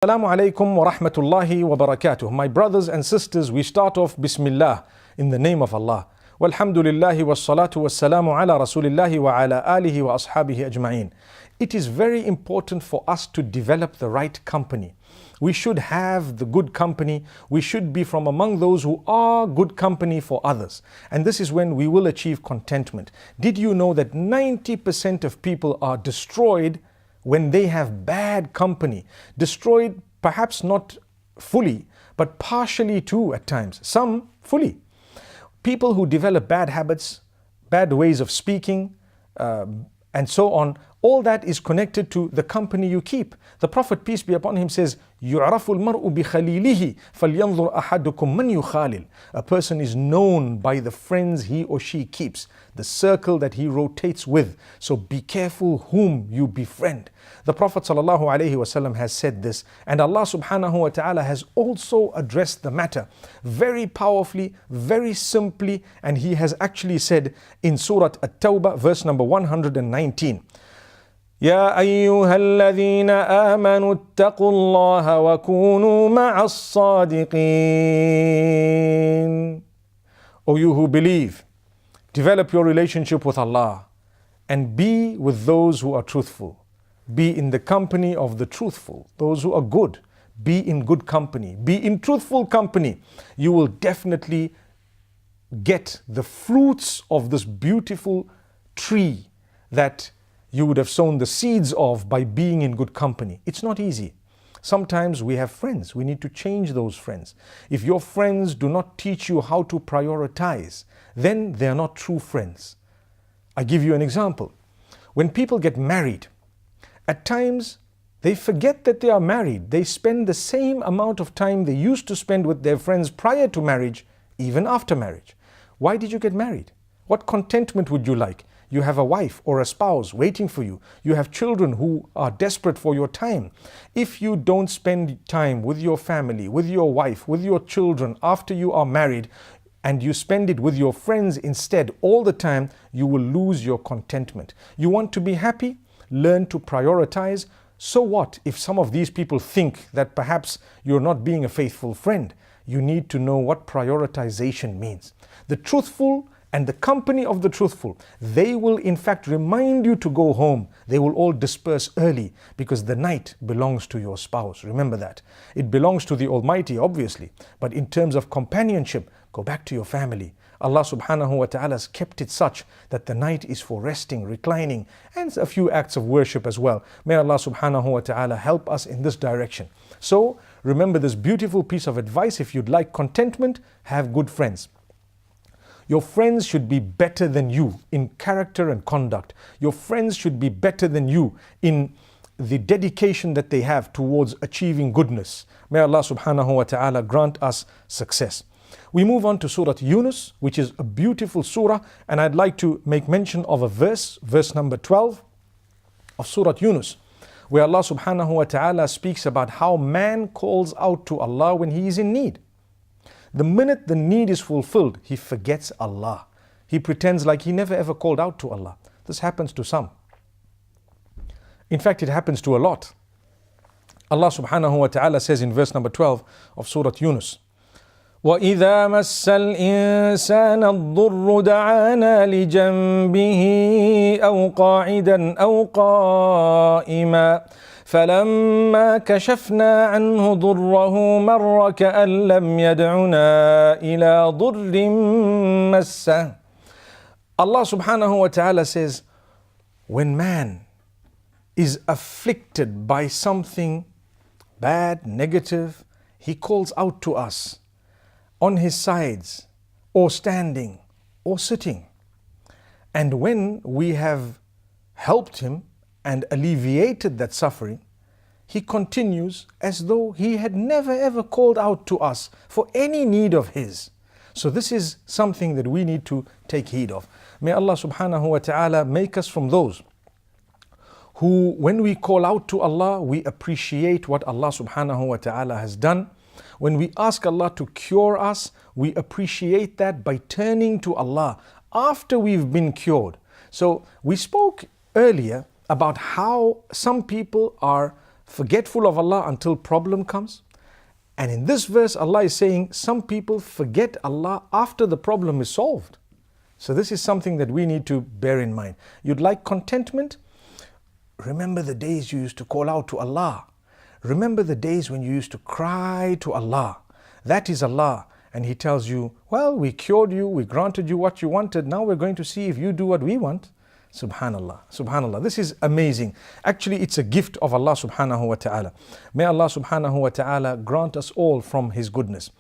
Assalamu alaikum wa rahmatullahi wa barakatuh. My brothers and sisters, we start off Bismillah, in the name of Allah. Walhamdulillahi wa salatu wa salamu ala rasulillahi wa ala alihi wa ashabihi ajma'in. It is very important for us to develop the right company. We should have the good company. We should be from among those who are good company for others. And this is when we will achieve contentment. Did you know that 90% of people are destroyed when they have bad company? Destroyed perhaps not fully, but partially too at times. Some fully. People who develop bad habits, bad ways of speaking, and so on, all that is connected to the company you keep. The Prophet, peace be upon him, says, يُعْرَفُ الْمَرْءُ بِخَلِيلِهِ فَلْيَنْظُرْ أَحَدُكُمْ مَنْ يُخَالِلُ. A person is known by the friends he or she keeps, the circle that he rotates with. So be careful whom you befriend. The Prophet ﷺ has said this, and Allah subhanahu wa ta'ala has also addressed the matter very powerfully, very simply, and He has actually said in Surah At-Tawbah, verse number 119, يا أيها الذين آمنوا اتقوا الله وكونوا مع الصادقين. O you who believe, develop your relationship with Allah and be with those who are truthful. Be in the company of the truthful, those who are good. Be in good company. Be in truthful company. You will definitely get the fruits of this beautiful tree that you would have sown the seeds of by being in good company. It's not easy. Sometimes we have friends. We need to change those friends. If your friends do not teach you how to prioritize, then they are not true friends. I give you an example. When people get married, at times they forget that they are married. They spend the same amount of time they used to spend with their friends prior to marriage, even after marriage. Why did you get married? What contentment would you like? You have a wife or a spouse waiting for you. You have children who are desperate for your time. If you don't spend time with your family, with your wife, with your children after you are married, and you spend it with your friends instead all the time, you will lose your contentment. You want to be happy? Learn to prioritize. So what if some of these people think that perhaps you're not being a faithful friend? You need to know what prioritization means. The truthful and the company of the truthful, they will in fact remind you to go home. They will all disperse early because the night belongs to your spouse. Remember that. It belongs to the Almighty, obviously. But in terms of companionship, go back to your family. Allah subhanahu wa ta'ala has kept it such that the night is for resting, reclining, and a few acts of worship as well. May Allah subhanahu wa ta'ala help us in this direction. So remember this beautiful piece of advice. If you'd like contentment, have good friends. Your friends should be better than you in character and conduct. Your friends should be better than you in the dedication that they have towards achieving goodness. May Allah subhanahu wa ta'ala grant us success. We move on to Surah Yunus, which is a beautiful surah, and I'd like to make mention of a verse number 12 of Surah Yunus, where Allah subhanahu wa ta'ala speaks about how man calls out to Allah when he is in need. The minute the need is fulfilled, he forgets Allah. He pretends like he never ever called out to Allah. This happens to some. In fact, it happens to a lot. Allah subhanahu wa ta'ala says in verse number 12 of Surah Yunus, وَإِذَا مَسَّ الْإِنسَانَ الضُّرُّ دَعَانَا لِجَنْبِهِ أَوْ قَاعِدًا أَوْ قَائِمًا فَلَمَّا كَشَفْنَا عَنْهُ ضُرَّهُ مَرَّ كَأَنْ لَمْ يَدْعُنَا إِلَى ضُرٍّ مَسَّهُ. Allah subhanahu wa ta'ala says, when man is afflicted by something bad, negative, he calls out to us on his sides, or standing, or sitting. And when we have helped him and alleviated that suffering, he continues as though he had never ever called out to us for any need of his. So this is something that we need to take heed of. May Allah subhanahu wa ta'ala make us from those who, when we call out to Allah, we appreciate what Allah subhanahu wa ta'ala has done. When we ask Allah to cure us, we appreciate that by turning to Allah after we've been cured. So we spoke earlier about how some people are forgetful of Allah until problem comes. And in this verse, Allah is saying some people forget Allah after the problem is solved. So this is something that we need to bear in mind. You'd like contentment? Remember the days you used to call out to Allah. Remember the days when you used to cry to Allah. That is Allah. And He tells you, well, we cured you, we granted you what you wanted. Now we're going to see if you do what we want. Subhanallah, subhanallah. This is amazing. Actually, it's a gift of Allah subhanahu wa ta'ala. May Allah subhanahu wa ta'ala grant us all from His goodness.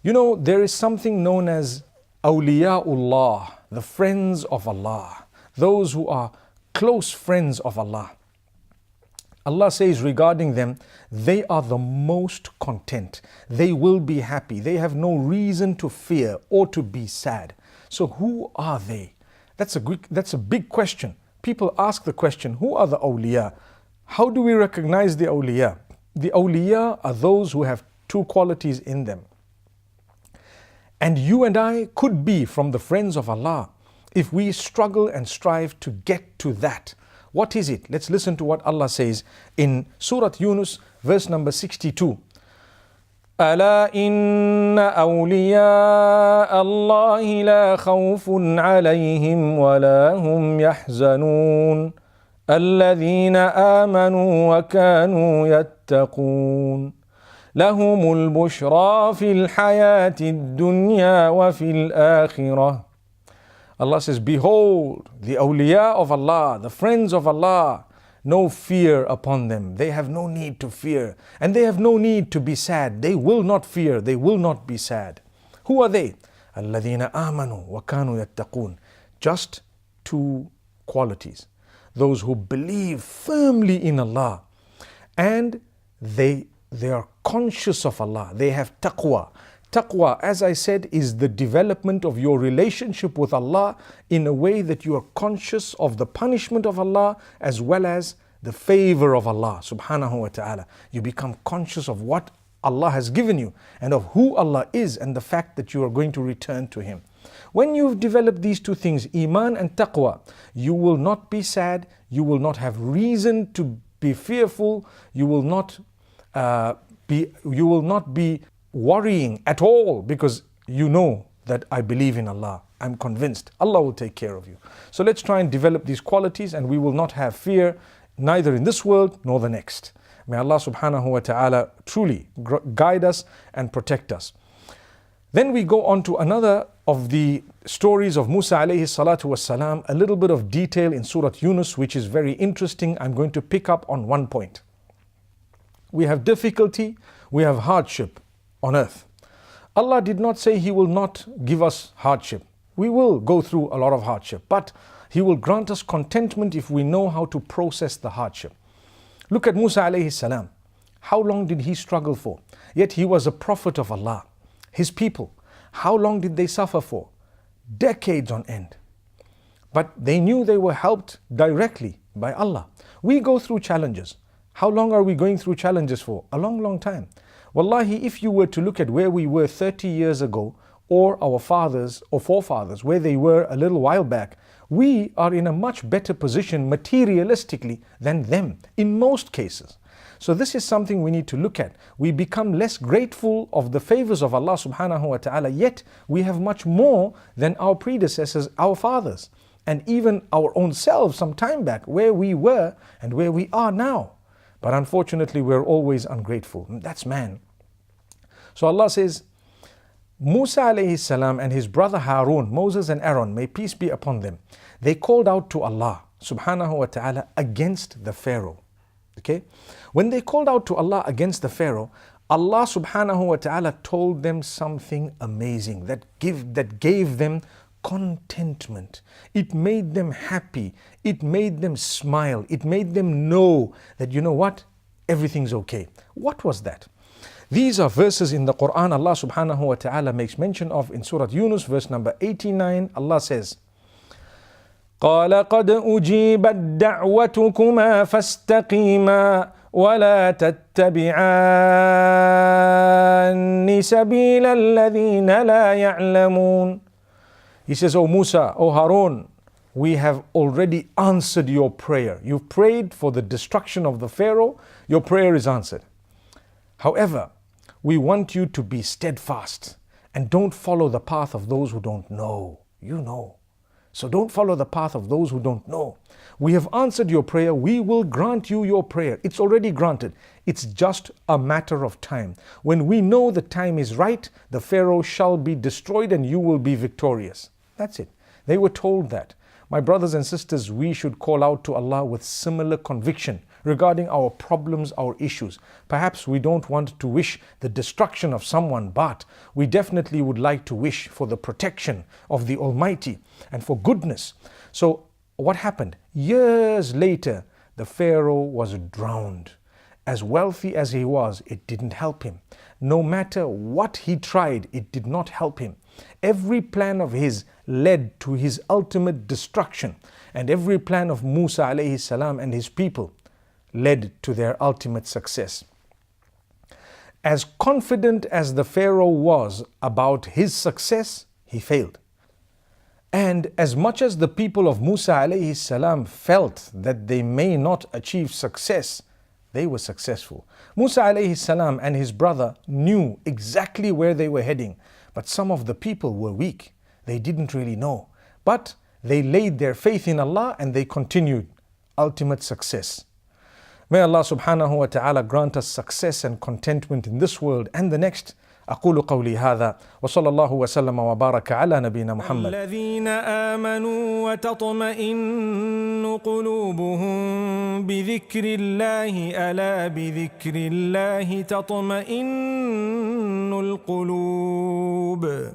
You know, there is something known as awliyaullah, the friends of Allah, those who are close friends of Allah. Allah says regarding them, they are the most content. They will be happy. They have no reason to fear or to be sad. So who are they? That's a big question. People ask the question, who are the awliya? How do we recognize the awliya? The awliya are those who have two qualities in them. And you and I could be from the friends of Allah if we struggle and strive to get to that. What is it? Let's listen to what Allah says in Surah Yunus, verse number 62. ألا إن أولياء الله لا خوف عليهم ولا هم يحزنون الذين آمنوا وكانوا يتقون لهم البشرى في الحياة الدنيا وفي الآخرة. Allah says, behold, the awliya of Allah, the friends of Allah, no fear upon them. They have no need to fear. And they have no need to be sad. They will not fear. They will not be sad. Who are they? الَّذِينَ آمَنُوا وَكَانُوا يَتَّقُونَ. Just two qualities. Those who believe firmly in Allah and they are conscious of Allah. They have taqwa. Taqwa, as I said, is the development of your relationship with Allah in a way that you are conscious of the punishment of Allah as well as the favor of Allah subhanahu wa ta'ala. You become conscious of what Allah has given you and of who Allah is and the fact that you are going to return to Him. When you've developed these two things, iman and taqwa, you will not be sad, you will not have reason to be fearful, you will not be worrying at all because you know that I believe in Allah. I'm convinced Allah will take care of you. So let's try and develop these qualities and we will not have fear neither in this world nor the next. May Allah subhanahu wa ta'ala truly guide us and protect us. Then we go on to another of the stories of Musa alayhi salatu wassalam, a little bit of detail in Surah Yunus which is very interesting. I'm going to pick up on one point. We have difficulty, we have hardship on earth. Allah did not say He will not give us hardship. We will go through a lot of hardship, but He will grant us contentment if we know how to process the hardship. Look at Musa alayhi salam. How long did he struggle for? Yet he was a prophet of Allah. His people, how long did they suffer for? Decades on end. But they knew they were helped directly by Allah. We go through challenges. How long are we going through challenges for? A long, long time. Wallahi, if you were to look at where we were 30 years ago, or our fathers or forefathers, where they were a little while back, we are in a much better position materialistically than them in most cases. So this is something we need to look at. We become less grateful of the favors of Allah subhanahu wa ta'ala, yet we have much more than our predecessors, our fathers, and even our own selves some time back, where we were and where we are now. But unfortunately, we're always ungrateful. That's man. So Allah says, Musa alayhi salam and his brother Harun, Moses and Aaron, may peace be upon them, they called out to Allah subhanahu wa ta'ala against the Pharaoh. Okay? When they called out to Allah against the Pharaoh, Allah subhanahu wa ta'ala told them something amazing that gave them contentment. It made them happy. It made them smile. It made them know that, you know what? Everything's okay. What was that? These are verses in the Quran Allah subhanahu wa ta'ala makes mention of in Surah Yunus, verse number 89. Allah says, قَالَ قَدْ أُجِيبَتْ دَعْوَتُكُمَا فَاسْتَقِيمَا وَلَا تَتَّبِعَانِّ سَبِيلَ الَّذِينَ لَا يَعْلَمُونَ. He says, O Musa, O Harun, we have already answered your prayer. You've prayed for the destruction of the Pharaoh. Your prayer is answered. However, we want you to be steadfast and don't follow the path of those who don't know. You know. So don't follow the path of those who don't know. We have answered your prayer. We will grant you your prayer. It's already granted. It's just a matter of time. When we know the time is right, the Pharaoh shall be destroyed and you will be victorious. That's it. They were told that. My brothers and sisters, we should call out to Allah with similar conviction regarding our problems, our issues. Perhaps we don't want to wish the destruction of someone, but we definitely would like to wish for the protection of the Almighty and for goodness. So what happened? Years later, the Pharaoh was drowned. As wealthy as he was, it didn't help him. No matter what he tried, it did not help him. Every plan of his led to his ultimate destruction, and every plan of Musa alayhi salam and his people led to their ultimate success. As confident as the Pharaoh was about his success, he failed. And as much as the people of Musa alayhi salam felt that they may not achieve success, they were successful. Musa alayhi salam and his brother knew exactly where they were heading, but some of the people were weak. They didn't really know. But they laid their faith in Allah and they continued. Ultimate success. May Allah subhanahu wa ta'ala grant us success and contentment in this world and the next. أقول قولي هذا وصلى الله وسلم وبارك على نبينا محمد. الذين آمنوا وتطمئن قلوبهم بذكر الله ألا بذكر الله تطمئن القلوب.